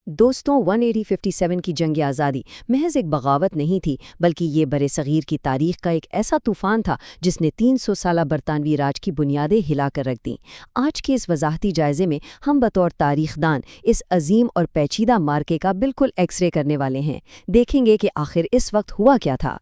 دوستوں 1857 کی جنگ آزادی محض ایک بغاوت نہیں تھی، بلکہ یہ برصغیر کی تاریخ کا ایک ایسا طوفان تھا جس نے 300 سالہ برطانوی راج کی بنیادیں ہلا کر رکھ دیں۔ آج کے اس وضاحتی جائزے میں ہم بطور تاریخ دان اس عظیم اور پیچیدہ مارکے کا بالکل ایکس رے کرنے والے ہیں، دیکھیں گے کہ آخر اس وقت ہوا کیا تھا۔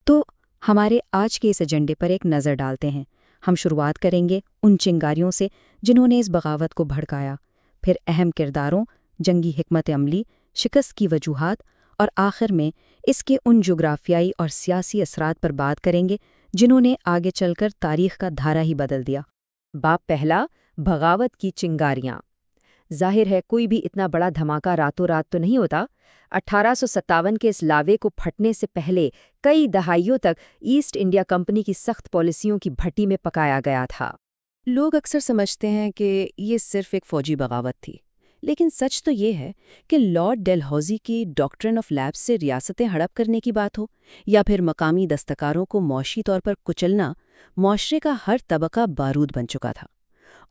تو ہمارے آج کے اس ایجنڈے پر ایک نظر ڈالتے ہیں۔ ہم شروعات کریں گے ان چنگاریوں سے جنہوں نے اس بغاوت کو بھڑکایا، پھر اہم کرداروں، جنگی حکمت عملی، شکست کی وجوہات، اور آخر میں اس کے ان جغرافیائی اور سیاسی اثرات پر بات کریں گے جنہوں نے آگے چل کر تاریخ کا دھارا ہی بدل دیا۔ باب پہلا، بغاوت کی چنگاریاں۔ ظاہر ہے کوئی بھی اتنا بڑا دھماکہ راتوں رات تو نہیں ہوتا۔ 1857 کے اس لاوے کو پھٹنے سے پہلے کئی دہائیوں تک ایسٹ انڈیا کمپنی کی سخت پالیسیوں کی بھٹی میں پکایا گیا تھا۔ لوگ اکثر سمجھتے ہیں کہ یہ صرف ایک فوجی بغاوت تھی، لیکن سچ تو یہ ہے کہ لارڈ ڈیلہوزی کی ڈاکٹرن آف لیبس سے ریاستیں ہڑپ کرنے کی بات ہو، یا پھر مقامی دستکاروں کو معاشی طور پر کچلنا، معاشرے کا ہر طبقہ بارود بن چکا تھا۔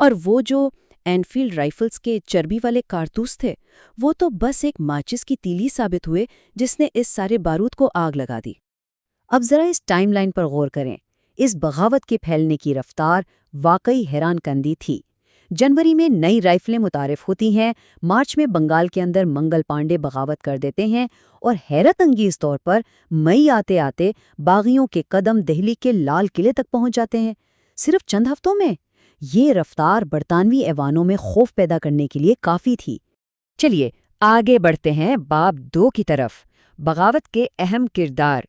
اور وہ جو اینفیلڈ رائفلز کے چربی والے کارتوس تھے، وہ تو بس ایک ماچس کی تیلی ثابت ہوئے جس نے اس سارے بارود کو آگ لگا دی۔ اب ذرا اس ٹائم لائن پر غور کریں۔ اس بغاوت کے پھیلنے کی رفتار واقعی حیران کندی تھی۔ جنوری میں نئی رائفلیں متعارف ہوتی ہیں، مارچ میں بنگال کے اندر منگل پانڈے بغاوت کر دیتے ہیں، اور حیرت انگیز طور پر مئی آتے آتے باغیوں کے قدم دہلی کے لال قلعے تک پہنچ جاتے ہیں۔ صرف چند ہفتوں میں یہ رفتار برطانوی ایوانوں میں خوف پیدا کرنے کے لیے کافی تھی۔ چلیے آگے بڑھتے ہیں باب 2 کی طرف، بغاوت کے اہم کردار۔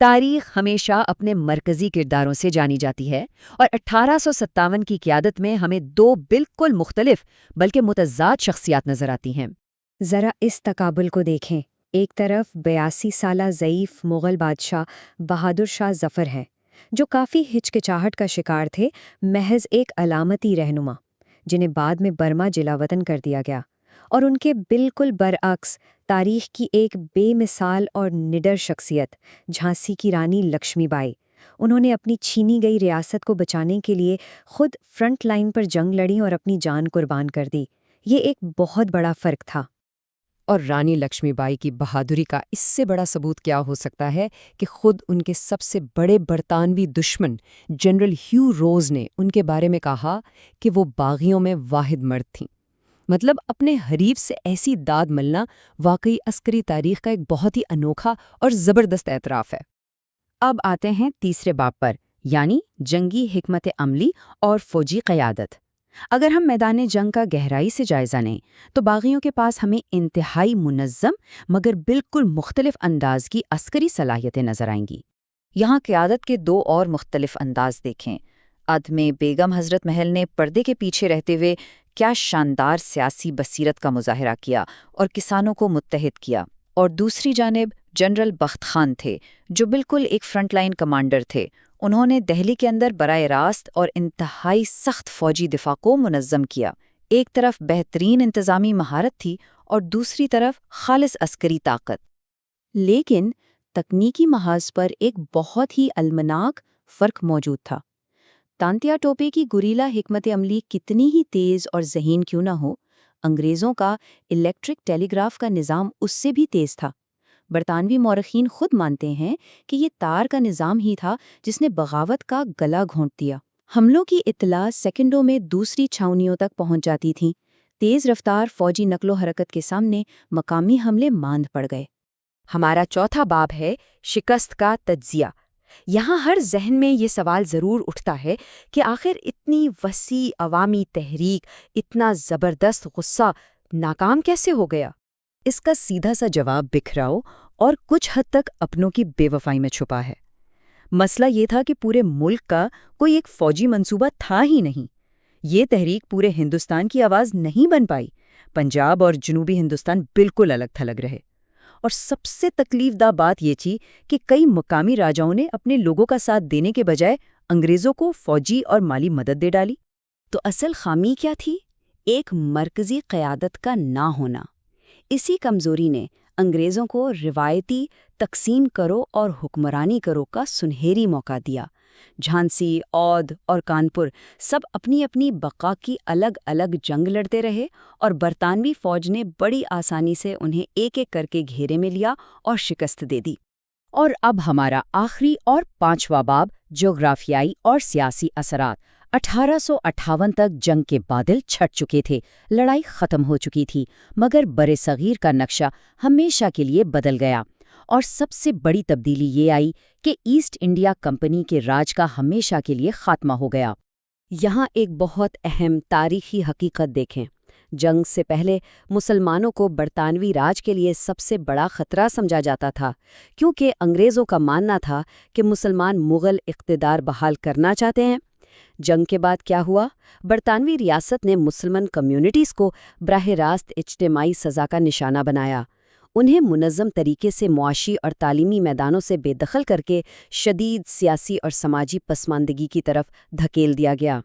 تاریخ ہمیشہ اپنے مرکزی کرداروں سے جانی جاتی ہے، اور 1857 کی قیادت میں ہمیں 2 بالکل مختلف بلکہ متضاد شخصیات نظر آتی ہیں۔ ذرا اس تقابل کو دیکھیں۔ ایک طرف 82 سالہ ضعیف مغل بادشاہ بہادر شاہ ظفر ہے، جو کافی ہچکچاہٹ کا شکار تھے، محض ایک علامتی رہنما جنہیں بعد میں برما جلا وطن کر دیا گیا۔ اور ان کے بالکل برعکس تاریخ کی ایک بے مثال اور نڈر شخصیت جھانسی کی رانی لکشمی بائی۔ انہوں نے اپنی چھینی گئی ریاست کو بچانے کے لیے خود فرنٹ لائن پر جنگ لڑی اور اپنی جان قربان کر دی۔ یہ ایک بہت بڑا فرق تھا۔ اور رانی لکشمی بائی کی بہادری کا اس سے بڑا ثبوت کیا ہو سکتا ہے کہ خود ان کے سب سے بڑے برطانوی دشمن جنرل ہیو روز نے ان کے بارے میں کہا کہ وہ باغیوں میں واحد مرد تھیں۔ مطلب اپنے حریف سے ایسی داد ملنا واقعی عسکری تاریخ کا ایک بہت ہی انوکھا اور زبردست اعتراف ہے۔ اب آتے ہیں تیسرے باب پر، یعنی جنگی حکمت عملی اور فوجی قیادت۔ اگر ہم میدان جنگ کا گہرائی سے جائزہ لیں تو باغیوں کے پاس ہمیں انتہائی منظم مگر بالکل مختلف انداز کی عسکری صلاحیتیں نظر آئیں گی۔ یہاں قیادت کے 2 اور مختلف انداز دیکھیں۔ عدم میں بیگم حضرت محل نے پردے کے پیچھے رہتے ہوئے کیا شاندار سیاسی بصیرت کا مظاہرہ کیا اور کسانوں کو متحد کیا، اور دوسری جانب جنرل بخت خان تھے جو بالکل ایک فرنٹ لائن کمانڈر تھے۔ انہوں نے دہلی کے اندر براہ راست اور انتہائی سخت فوجی دفاع کو منظم کیا۔ ایک طرف بہترین انتظامی مہارت تھی اور دوسری طرف خالص عسکری طاقت۔ لیکن تکنیکی محاذ پر ایک بہت ہی المناک فرق موجود تھا۔ تانتیا ٹوپے کی گوریلا حکمت عملی کتنی ہی تیز اور ذہین کیوں نہ ہو، انگریزوں کا الیکٹرک ٹیلی گراف کا نظام اس سے بھی تیز تھا۔ برطانوی مورخین خود مانتے ہیں کہ یہ تار کا نظام ہی تھا جس نے بغاوت کا گلا گھونٹ دیا۔ حملوں کی اطلاع سیکنڈوں میں دوسری چھاؤنیوں تک پہنچ جاتی تھیں۔ تیز رفتار فوجی نقل و حرکت کے سامنے مقامی حملے ماند پڑ گئے۔ ہمارا چوتھا باب ہے شکست کا تجزیہ۔ یہاں ہر ذہن میں یہ سوال ضرور اٹھتا ہے کہ آخر اتنی وسیع عوامی تحریک، اتنا زبردست غصہ ناکام کیسے ہو گیا؟ اس کا سیدھا سا جواب بکھراؤ اور کچھ حد تک اپنوں کی بے وفائی میں چھپا ہے۔ مسئلہ یہ تھا کہ پورے ملک کا کوئی ایک فوجی منصوبہ تھا ہی نہیں۔ یہ تحریک پورے ہندوستان کی آواز نہیں بن پائی۔ پنجاب اور جنوبی ہندوستان بالکل الگ تھلگ رہے۔ اور سب سے تکلیف دہ بات یہ تھی کہ کئی مقامی راجاؤں نے اپنے لوگوں کا ساتھ دینے کے بجائے انگریزوں کو فوجی اور مالی مدد دے ڈالی۔ تو اصل خامی کیا تھی؟ ایک مرکزی قیادت کا نہ ہونا۔ اسی کمزوری نے انگریزوں کو روایتی تقسیم کرو اور حکمرانی کرو کا سنہری موقع دیا۔ جھانسی، اودھ اور کانپور سب اپنی اپنی بقا کی الگ الگ جنگ لڑتے رہے اور برطانوی فوج نے بڑی آسانی سے انہیں ایک ایک کر کے گھیرے میں لیا اور شکست دے دی۔ اور اب ہمارا آخری اور 5واں باب، جغرافیائی اور سیاسی اثرات۔ 1858 تک جنگ کے بادل چھٹ چکے تھے، لڑائی ختم ہو چکی تھی، مگر برصغیر کا نقشہ ہمیشہ کے لیے بدل گیا۔ اور سب سے بڑی تبدیلی یہ آئی کہ ایسٹ انڈیا کمپنی کے راج کا ہمیشہ کے لیے خاتمہ ہو گیا۔ یہاں ایک بہت اہم تاریخی حقیقت دیکھیں۔ جنگ سے پہلے مسلمانوں کو برطانوی راج کے لیے سب سے بڑا خطرہ سمجھا جاتا تھا، کیونکہ انگریزوں کا ماننا تھا کہ مسلمان مغل اقتدار بحال کرنا چاہتے ہیں۔ جنگ کے بعد کیا ہوا؟ برطانوی ریاست نے مسلمان کمیونٹیز کو براہ راست اجتماعی سزا کا نشانہ بنایا۔ انہیں منظم طریقے سے معاشی اور تعلیمی میدانوں سے بے دخل کر کے شدید سیاسی اور سماجی پسماندگی کی طرف دھکیل دیا گیا۔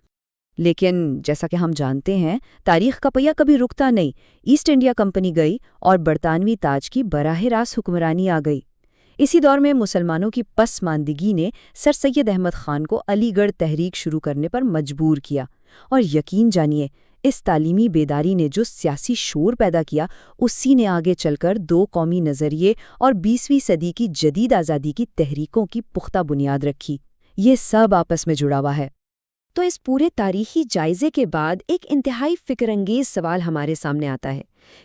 لیکن جیسا کہ ہم جانتے ہیں، تاریخ کا پہیہ کبھی رکتا نہیں۔ ایسٹ انڈیا کمپنی گئی اور برطانوی تاج کی براہ راست حکمرانی آ گئی۔ اسی دور میں مسلمانوں کی پسماندگی نے سر سید احمد خان کو علی گڑھ تحریک شروع کرنے پر مجبور کیا، اور یقین جانیے اس تعلیمی بیداری نے جو سیاسی شور پیدا کیا، اسی نے آگے چل کر 2 قومی نظریے اور 20ویں صدی کی جدید آزادی کی تحریکوں کی پختہ بنیاد رکھی۔ یہ سب آپس میں جڑا ہوا ہے۔ تو اس پورے تاریخی جائزے کے بعد ایک انتہائی فکر انگیز سوال ہمارے سامنے آتا ہے۔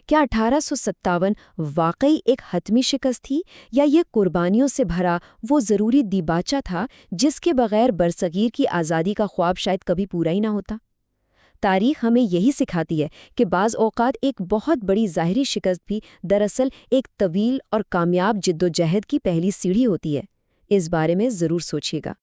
کیا 1857 واقعی ایک حتمی شکست تھی، یا یہ قربانیوں سے بھرا وہ ضروری دیباچہ تھا جس کے بغیر برصغیر کی آزادی کا خواب شاید کبھی پورا ہی نہ ہوتا؟ تاریخ ہمیں یہی سکھاتی ہے کہ بعض اوقات ایک بہت بڑی ظاہری شکست بھی دراصل ایک طویل اور کامیاب جدوجہد کی پہلی سیڑھی ہوتی ہے۔ اس بارے میں ضرور سوچیے گا۔